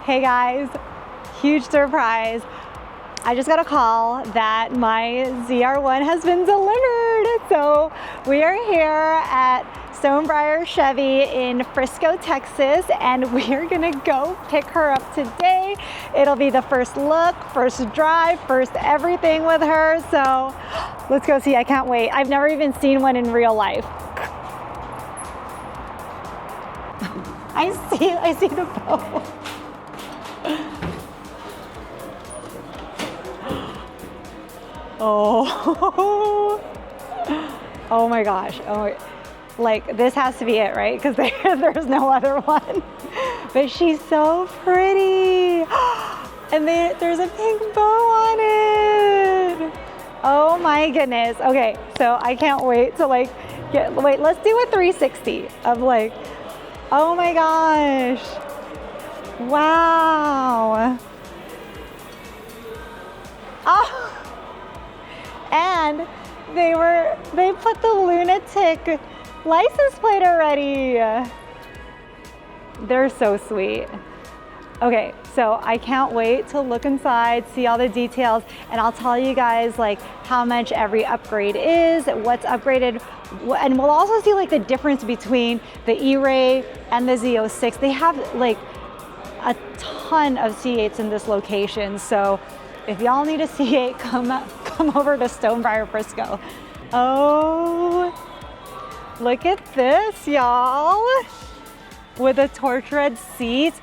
Hey guys, huge surprise. I just got a call that my ZR1 has been delivered. So we are here at Stonebriar Chevy in Frisco, Texas, and we're gonna go pick her up today. It'll be the first look, first drive, first everything with her. So let's go see, I can't wait. I've never even seen one in real life. I see the boat. Oh my gosh. Oh, like this has to be it, right? Because there's no other one. But she's so pretty. And there's a pink bow on it. Oh my goodness. Okay, so I can't wait to wait, let's do a 360 of like, oh my gosh. Wow. Oh. And they put the lunatic license plate already. They're so sweet. Okay, so I can't wait to look inside, see all the details, and I'll tell you guys like how much every upgrade is, what's upgraded, and we'll also see like the difference between the E-Ray and the Z06. They have like a ton of C8s in this location, so if y'all need a C8, come over to Stonebriar Frisco. Oh, look at this, y'all. With the torch red seats.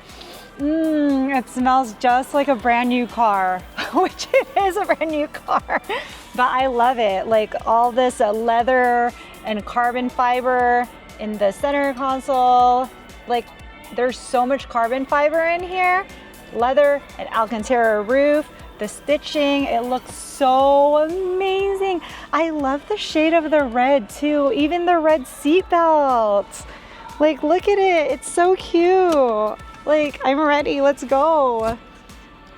It smells just like a brand new car, which it is a brand new car. But I love it. Like all this leather and carbon fiber in the center console. Like there's so much carbon fiber in here. Leather and Alcantara roof. The stitching, it looks so amazing. I love the shade of the red too, even the red seat belts. Like, look at it, it's so cute. Like, I'm ready, let's go.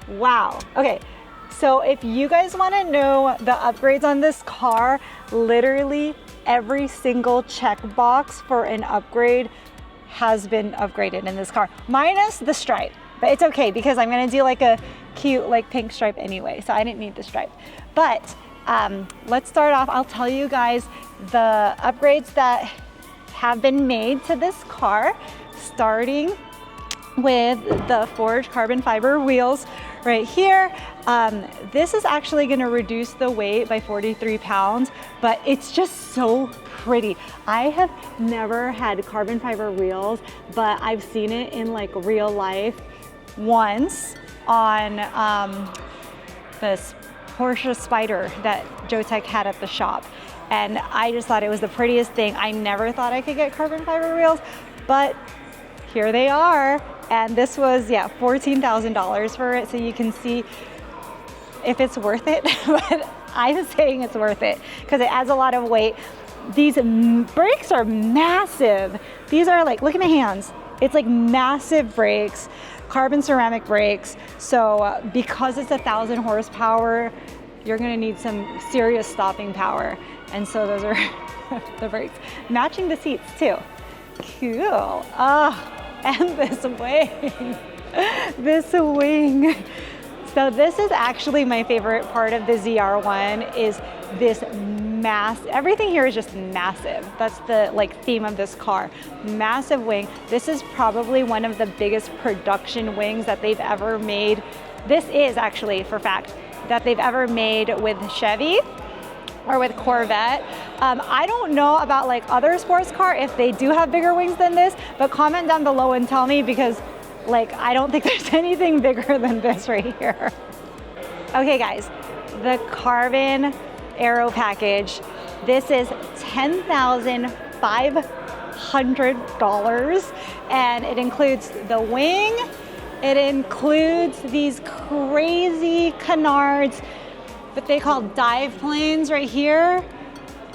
Wow, okay. So if you guys wanna know the upgrades on this car, literally every single checkbox for an upgrade has been upgraded in this car, minus the stripe. But it's okay because I'm gonna do like a cute like pink stripe anyway, so I didn't need the stripe. But let's start off. I'll tell you guys the upgrades that have been made to this car, starting with the forged carbon fiber wheels right here. This is actually gonna reduce the weight by 43 pounds, but it's just so pretty. I have never had carbon fiber wheels, but I've seen it in like real life once on this Porsche Spider that Jotech had at the shop. And I just thought it was the prettiest thing. I never thought I could get carbon fiber wheels, but here they are. And this was, yeah, $14,000 for it. So you can see if it's worth it, but I'm saying it's worth it because it adds a lot of weight. These brakes are massive. These are like, look at my hands. It's like massive brakes. Carbon ceramic brakes. So because it's 1,000 horsepower, you're gonna need some serious stopping power. And so those are the brakes. Matching the seats too. Cool. And this wing. This wing. So this is actually my favorite part of the ZR1 is this everything here is just massive. That's the like theme of this car. Massive wing. This is probably one of the biggest production wings that they've ever made. This is actually, for fact, that they've ever made with Chevy or with Corvette. I don't know about like other sports car if they do have bigger wings than this, but comment down below and tell me because like I don't think there's anything bigger than this right here. Okay guys, the carbon aero package. This is $10,500 and it includes the wing. It includes these crazy canards, what they call dive planes right here,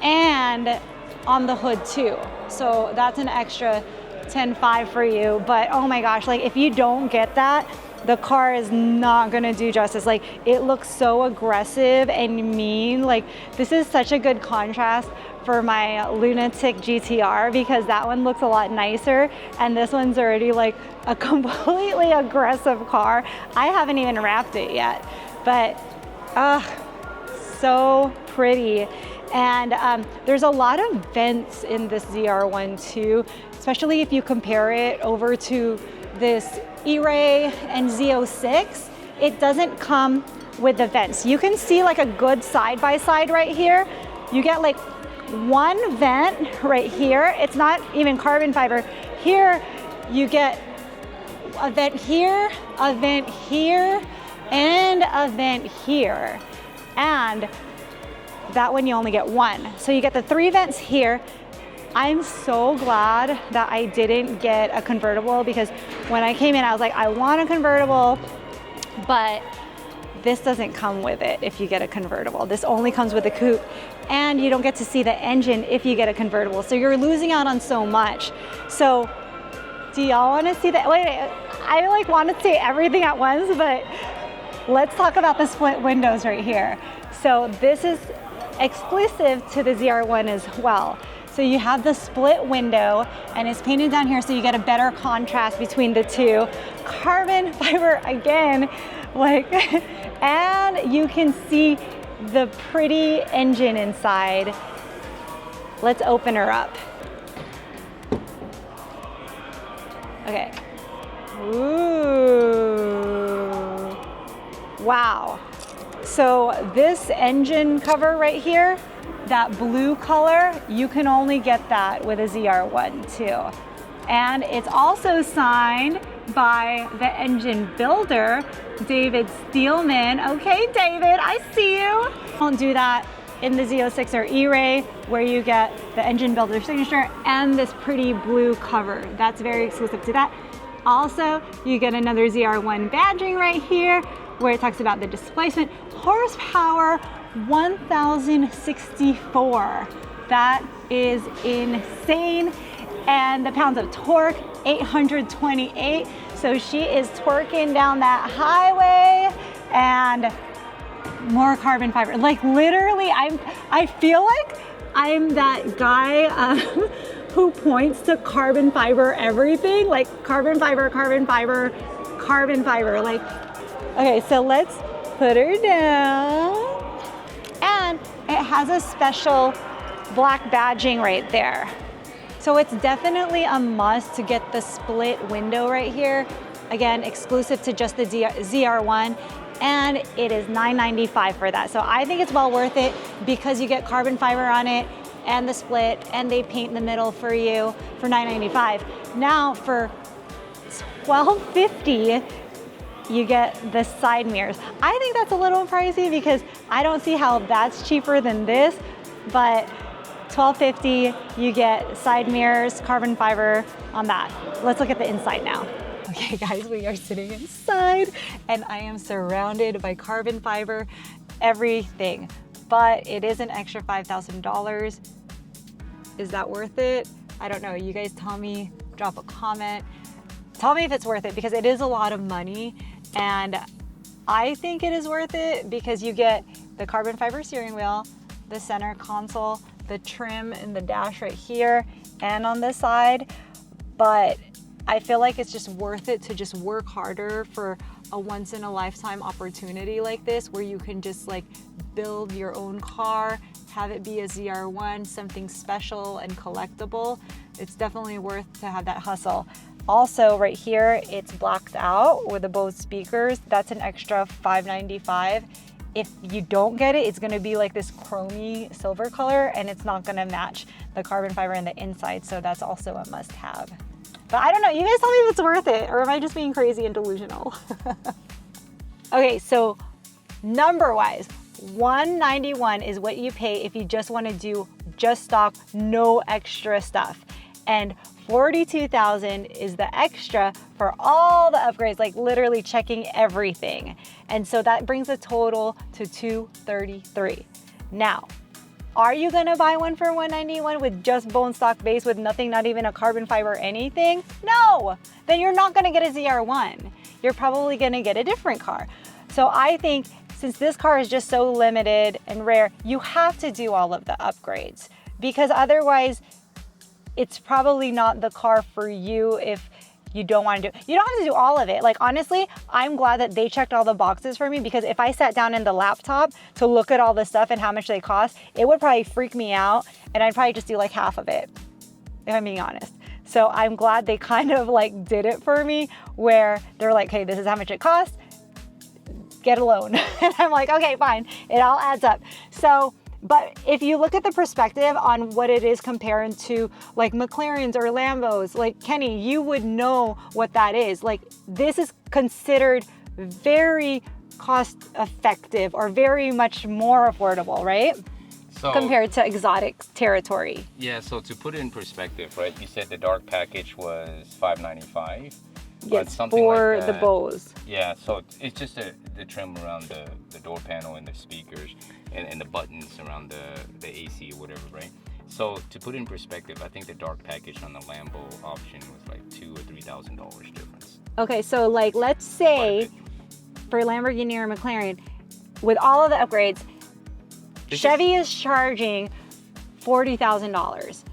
and on the hood too. So that's an extra $10,500 for you. But oh my gosh, like if you don't get that, the car is not gonna do justice. Like, it looks so aggressive and mean. Like, this is such a good contrast for my lunatic GTR, because that one looks a lot nicer and this one's already like a completely aggressive car. I haven't even wrapped it yet, but so pretty. And there's a lot of vents in this ZR1 too, especially if you compare it over to this E-Ray and Z06. It doesn't come with the vents. You can see like a good side-by-side right here. You get like one vent right here. It's not even carbon fiber. Here you get a vent here, a vent here, and a vent here. And that one you only get one. So you get the 3 vents here. I'm so glad that I didn't get a convertible, because when I came in, I was like, I want a convertible, but this doesn't come with it if you get a convertible. This only comes with a coupe, and you don't get to see the engine if you get a convertible. So you're losing out on so much. So do y'all want to see that? Wait, I like want to say everything at once, but let's talk about the split windows right here. So this is exclusive to the ZR1 as well. So you have the split window, and it's painted down here so you get a better contrast between the two. Carbon fiber again, like, and you can see the pretty engine inside. Let's open her up. Okay. Ooh. Wow. So this engine cover right here, that blue color, you can only get that with a ZR1 too. And it's also signed by the engine builder, David Steelman. Okay, David, I see you. Don't do that in the Z06 or E-Ray, where you get the engine builder signature and this pretty blue cover. That's very exclusive to that. Also, you get another ZR1 badging right here, where it talks about the displacement. Horsepower, 1,064. That is insane. And the pounds of torque, 828. So she is twerking down that highway, and more carbon fiber. Like, literally, I feel like I'm that guy who points to carbon fiber everything, like carbon fiber, carbon fiber, carbon fiber. Like, okay, so let's put her down. And it has a special black badging right there. So it's definitely a must to get the split window right here. Again, exclusive to just the ZR1, and it is $995 for that. So I think it's well worth it, because you get carbon fiber on it and the split, and they paint in the middle for you for $995. Now for $1,250, you get the side mirrors. I think that's a little pricey, because I don't see how that's cheaper than this, but $1,250, you get side mirrors, carbon fiber on that. Let's look at the inside now. Okay guys, we are sitting inside, and I am surrounded by carbon fiber, everything, but it is an extra $5,000. Is that worth it? I don't know. You guys tell me, drop a comment. Tell me if it's worth it, because it is a lot of money, and I think it is worth it because you get the carbon fiber steering wheel, the center console, the trim in the dash right here and on this side. But I feel like it's just worth it to just work harder for a once in a lifetime opportunity like this, where you can just like build your own car, have it be a ZR1, something special and collectible. It's definitely worth to have that hustle. Also right here, it's blacked out with the Bose speakers. That's an extra $595. If you don't get it, it's gonna be like this chromey silver color, and it's not gonna match the carbon fiber in the inside. So that's also a must have. But I don't know, you guys tell me if it's worth it, or am I just being crazy and delusional? Okay, so number wise, $191 is what you pay if you just wanna do just stock, no extra stuff. And $42,000 is the extra for all the upgrades, like literally checking everything. And so that brings the total to $233. Now, are you gonna buy one for $191 with just bone stock base with nothing, not even a carbon fiber, anything? No, then you're not gonna get a ZR1. you're probably gonna get a different car. So I think since this car is just so limited and rare, you have to do all of the upgrades, because otherwise it's probably not the car for you if you don't want to do, you don't have to do all of it. Like honestly, I'm glad that they checked all the boxes for me, because if I sat down in the laptop to look at all the stuff and how much they cost, it would probably freak me out and I'd probably just do like half of it, if I'm being honest. So I'm glad they kind of like did it for me, where they're like, hey, this is how much it costs, get a loan. And I'm like, okay, fine, it all adds up. So, but if you look at the perspective on what it is comparing to like McLarens or Lambos, like Kenny, you would know what that is. Like this is considered very cost effective or very much more affordable, right? So, compared to exotic territory. Yeah, so to put it in perspective, right? You said the dark package was $595. Yes, for like the Bose. Yeah, so it's just the trim around the door panel and the speakers and the buttons around the AC or whatever, right? So to put it in perspective, I think the dark package on the Lambo option was like $2,000 or $3,000 difference. Okay, so like let's say for Lamborghini or McLaren, with all of the upgrades, Chevy is charging $40,000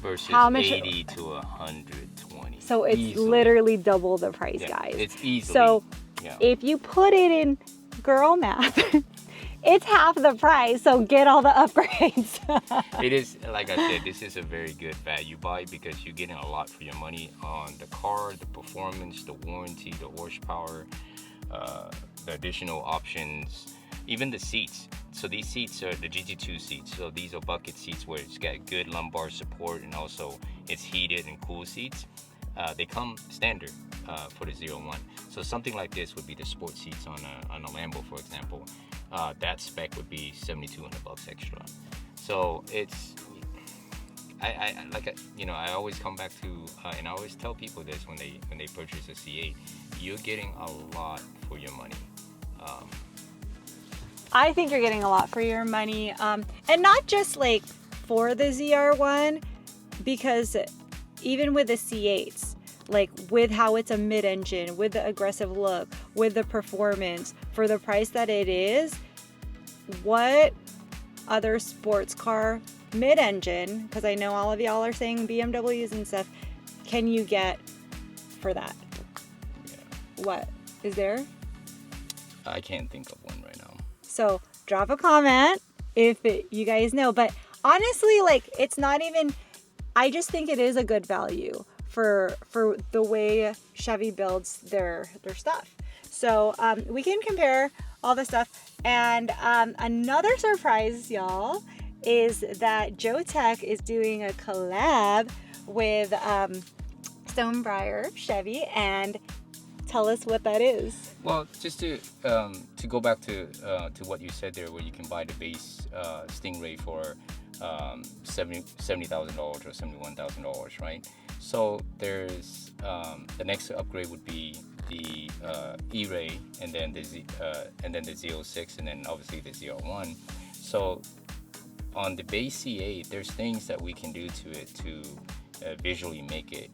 versus how much? 80 to 120. So it's easily. Literally double the price, yeah, guys. It's easily. So if you put it in girl math, it's half the price. So get all the upgrades. It is, like I said, this is a very good value buy, because you're getting a lot for your money on the car, the performance, the warranty, the horsepower, the additional options, even the seats. So these seats are the GT2 seats. So these are bucket seats where it's got good lumbar support, and also it's heated and cool seats. They come standard for the ZR1. So something like this would be the sport seats on a Lambo, for example. That spec would be $7,200 extra. So it's, I always come back to, and I always tell people this when they purchase a C8, you're getting a lot for your money. I think you're getting a lot for your money, and not just like for the ZR1, because even with the C8s, like with how it's a mid-engine, with the aggressive look, with the performance, for the price that it is, what other sports car mid-engine, because I know all of y'all are saying BMWs and stuff, can you get for that? Yeah. What is there? I can't think of one right now. So drop a comment if you guys know. But honestly, like it's not even, I just think it is a good value for the way Chevy builds their stuff. So we can compare all the stuff. And another surprise, y'all, is that Joe Tech is doing a collab with Stonebriar Chevy, and tell us what that is. Well, just to go back to what you said there, where you can buy the base Stingray for $70,000 or $71,000, right? So there's the next upgrade would be the E-Ray, and then the Z06, and then obviously the ZR1. So on the base C8, there's things that we can do to it to visually make it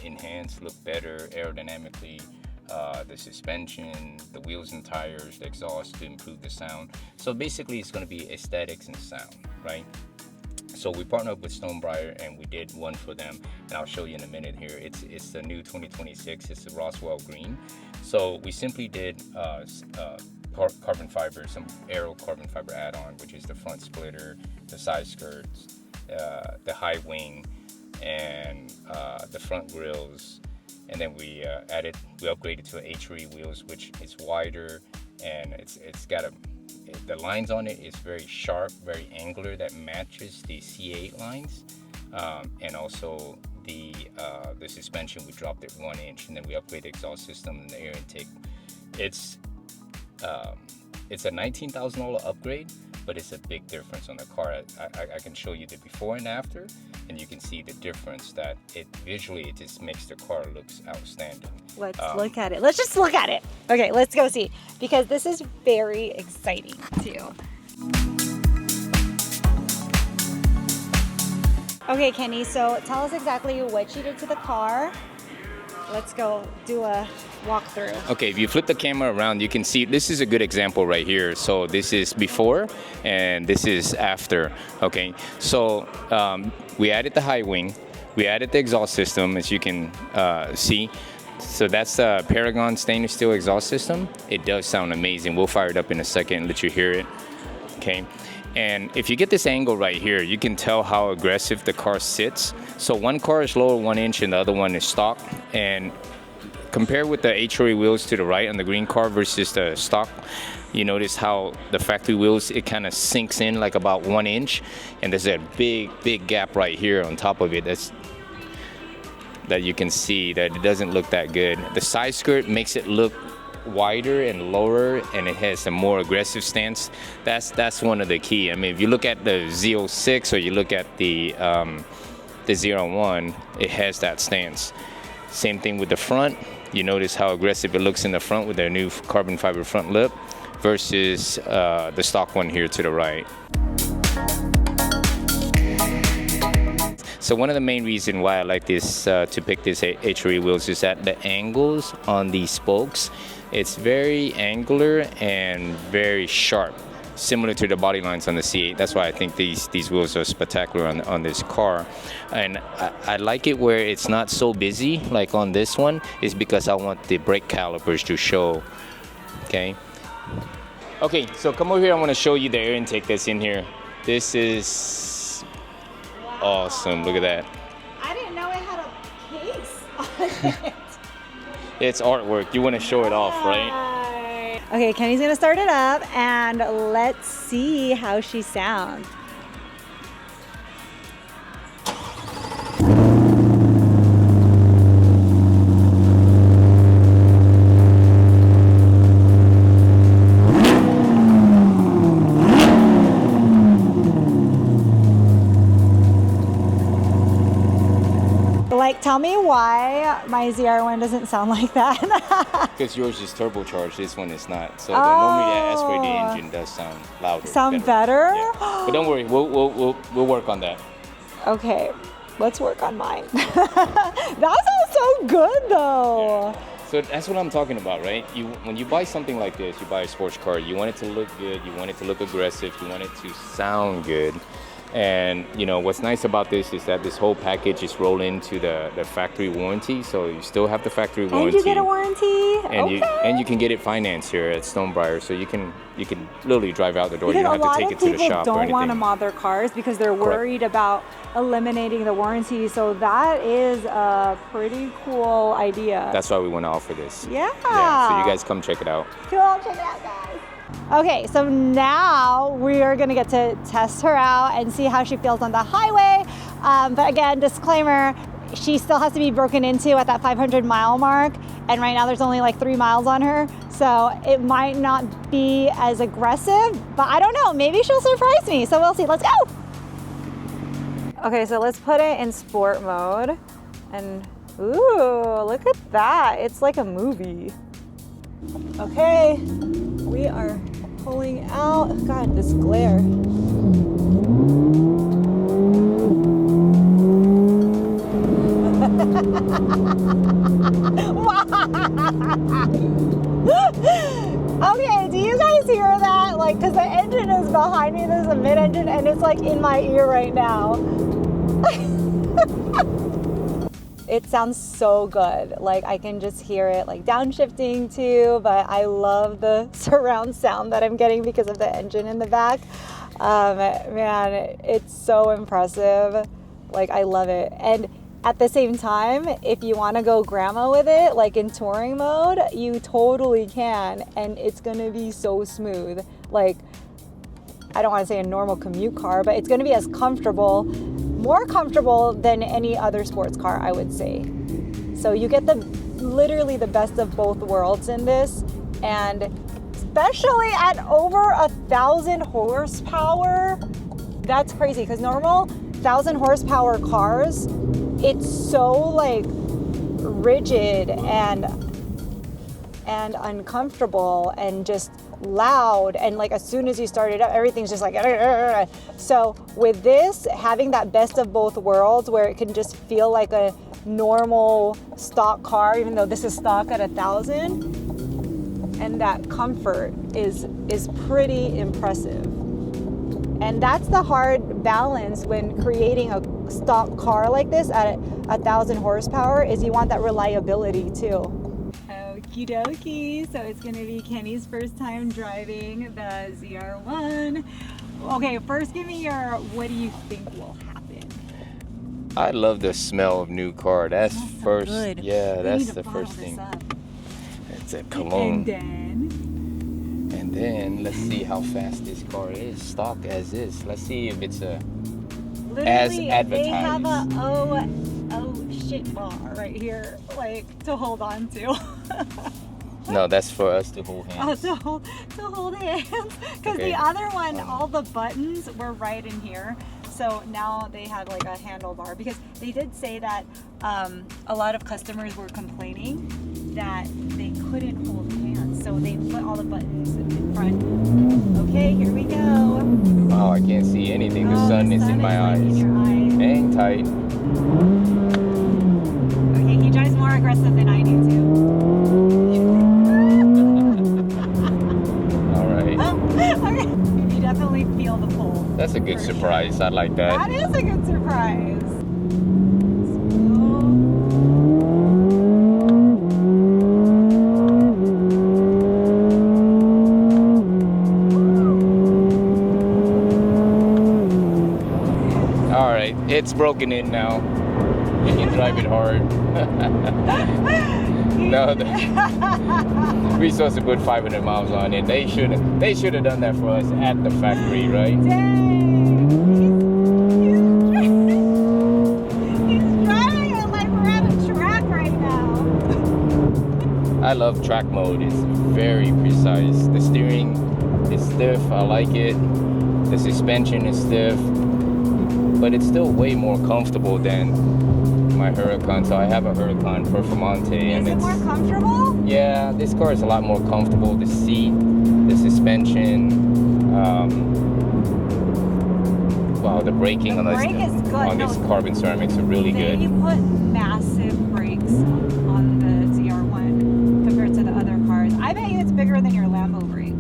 enhance, look better aerodynamically. The suspension, the wheels and tires, the exhaust to improve the sound. So basically it's going to be aesthetics and sound, right? So we partnered up with Stonebriar and we did one for them, and I'll show you in a minute here. It's the new 2026, it's the Roswell green. So we simply did carbon fiber, some aero carbon fiber add-on, which is the front splitter, the side skirts, the high wing, and the front grills. And then we upgraded to H3 wheels, which is wider, and it's got the lines on it is very sharp, very angular, that matches the C8 lines, and also the suspension, we dropped it 1 inch, and then we upgraded the exhaust system and the air intake. It's a $19,000 upgrade, but it's a big difference on the car. I can show you the before and after, and you can see the difference that it just makes the car looks outstanding. Let's look at it. Let's just look at it. Okay, let's go see, because this is very exciting too. Okay, Kenny, so tell us exactly what you did to the car. Let's go do a walk through. Okay, if you flip the camera around, you can see this is a good example right here. So this is before and this is after. Okay, so we added the high wing, we added the exhaust system, as you can see. So that's the Paragon stainless steel exhaust system. It does sound amazing. We'll fire it up in a second and let you hear it. Okay, and if you get this angle right here, you can tell how aggressive the car sits. So one car is lower 1 inch and the other one is stock. And compare with the HRA wheels to the right on the green car versus the stock, you notice how the factory wheels, it kind of sinks in like about 1 inch, and there's a big gap right here on top of it that you can see that it doesn't look that good. The side skirt makes it look wider and lower, and it has a more aggressive stance. That's one of the key. I mean, if you look at the Z06 or you look at the ZR1, it has that stance. Same thing with the front. You notice how aggressive it looks in the front with their new carbon fiber front lip versus the stock one here to the right. So one of the main reasons why I like this to pick this HRE wheels is that the angles on these spokes, it's very angular and very sharp, similar to the body lines on the C8. That's why I think these wheels are spectacular on this car. And I like it where it's not so busy like on this one, is because I want the brake calipers to show. Okay, so come over here. I want to show you the air intake that's in here. This is awesome. Look at that. I didn't know it had a case on it. It's artwork. You want to show it off, right? Okay, Kenny's gonna start it up and let's see how she sounds. Like, tell me why my ZR1 doesn't sound like that. Because yours is turbocharged, this one is not. So normally the aspirated engine does sound louder. Sound better? Yeah. But don't worry, we'll work on that. Okay, let's work on mine. That sounds so good though. Yeah. So that's what I'm talking about, right? When you buy something like this, you buy a sports car, you want it to look good, you want it to look aggressive, you want it to sound good. And you know what's nice about this is that this whole package is rolled into the factory warranty, so you still have the factory warranty. And you get a warranty. And you can get it financed here at Stonebriar, so you can literally drive out the door. Because you don't have to take it to the shop or a lot of people anything. don't want to mod their cars because they're worried about eliminating the warranty. So that is a pretty cool idea. That's why we want to offer this. Yeah. So you guys come check it out. Cool, check it out, guys. Okay, so now we are gonna get to test her out and see how she feels on the highway. But again, disclaimer, she still has to be broken into at that 500-mile mark. And right now there's only like 3 miles on her. So it might not be as aggressive, but I don't know, maybe she'll surprise me. So we'll see, let's go. Okay, so let's put it in sport mode. And ooh, look at that. It's like a movie. Okay, we are pulling out. God, this glare. Okay, do you guys hear that? Like, because the engine is behind me, there's a mid-engine, and it's like in my ear right now. It sounds so good. Like, I can just hear it like downshifting too, but I love the surround sound that I'm getting because of the engine in the back. Man, it's so impressive. Like, I love it. And at the same time, if you want to go grandma with it, like in touring mode, you totally can, and it's gonna be so smooth. Like, I don't want to say a normal commute car, but it's gonna be as comfortable, more comfortable than any other sports car, I would say. So you get literally the best of both worlds in this, and especially at over 1,000 horsepower, that's crazy, because normal 1,000 horsepower cars, it's so like rigid and uncomfortable and just loud, and like as soon as you start it up, everything's just like so with this, having that best of both worlds where it can just feel like a normal stock car, even though this is stock at 1,000. And that comfort is pretty impressive. And that's the hard balance when creating a stock car like this at 1,000 horsepower, is you want that reliability too. Okie dokie, so it's gonna be Kenny's first time driving the ZR1. Okay, first give me your, what do you think will happen? I love the smell of new car. That's first. So good. Yeah, We that's need to the bottle first this thing. up. It's a cologne. And then let's see how fast this car is, stock as is. Let's see if it's a literally, as they have advertised. a oh shit bar right here, like to hold on to. No, that's for us to hold hands. Oh, to hold hands. Because Okay. the other one, all the buttons were right in here. So now they had like a handlebar, because they did say that a lot of customers were complaining that they couldn't hold hands. So they put all the buttons in front. Okay, here we go. Oh, I can't see anything. The Oh, sun the is sun in my like eyes. in your eye. Hang tight. Okay, he drives more aggressive than I do too. All right. Okay. You definitely feel the pull. That's a good For surprise. I like that. That is a good surprise. All right, it's broken in now. You can drive it hard. No, we're supposed to put 500 miles on it. They should have done that for us at the factory, right? Dang! He's driving it like we're at a track right now. I love track mode. It's very precise. The steering is stiff. I like it. The suspension is stiff, but it's still way more comfortable than my Huracan. So I have a Huracan Performante, and Is it it's more comfortable? yeah. This car is a lot more comfortable. The seat, the suspension, wow, the braking The on brake is good. on No, this carbon ceramics are really They good. put massive brakes on the ZR1 compared to the other cars. I bet you it's bigger than your Lambo brakes.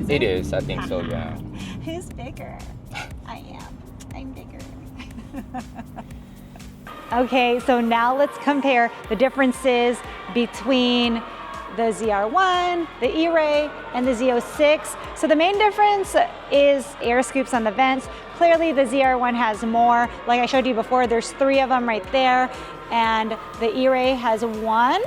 It is. I think so. Yeah. Who's bigger? I am. I'm bigger. Okay, so now let's compare the differences between the ZR1, the E-Ray, and the Z06. So the main difference is air scoops on the vents. Clearly the ZR1 has more. Like I showed you before, there's 3 of them right there, and the E-Ray has 1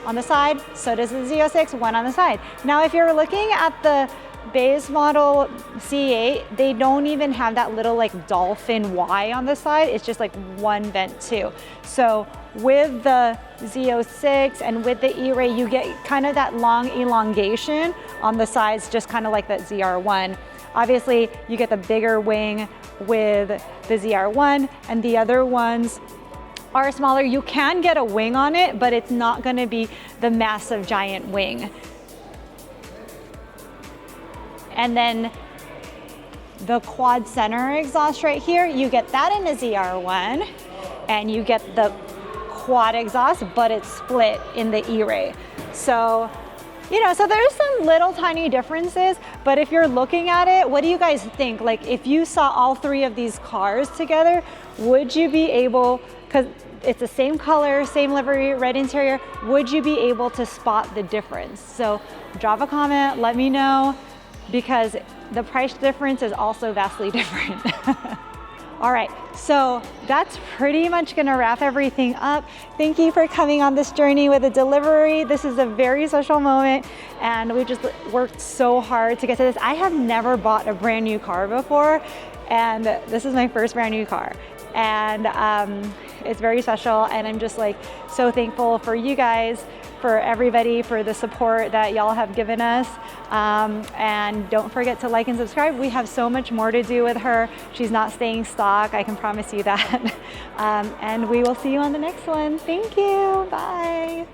on the side, so does the Z06, 1 on the side. Now if you're looking at the base model C8, they don't even have that little like dolphin Y on the side. It's just like 1 vent too. So with the Z06 and with the E-Ray, you get kind of that long elongation on the sides, just kind of like that ZR1. Obviously, you get the bigger wing with the ZR1, and the other ones are smaller. You can get a wing on it, but it's not gonna be the massive giant wing. And then the quad center exhaust right here, you get that in a ZR1, and you get the quad exhaust, but it's split in the E-Ray. So, you know, so there's some little tiny differences, but if you're looking at it, what do you guys think? Like if you saw all 3 of these cars together, would you be able, because it's the same color, same livery, red interior, would you be able to spot the difference? So drop a comment, let me know, because the price difference is also vastly different. All right, so that's pretty much gonna wrap everything up. Thank you for coming on this journey with a delivery. This is a very special moment, and we just worked so hard to get to this. I have never bought a brand new car before, and this is my first brand new car. And it's very special, and I'm just like so thankful for you guys, for everybody, for the support that y'all have given us. And don't forget to like and subscribe. We have so much more to do with her. She's not staying stock, I can promise you that. And we will see you on the next one. Thank you, bye.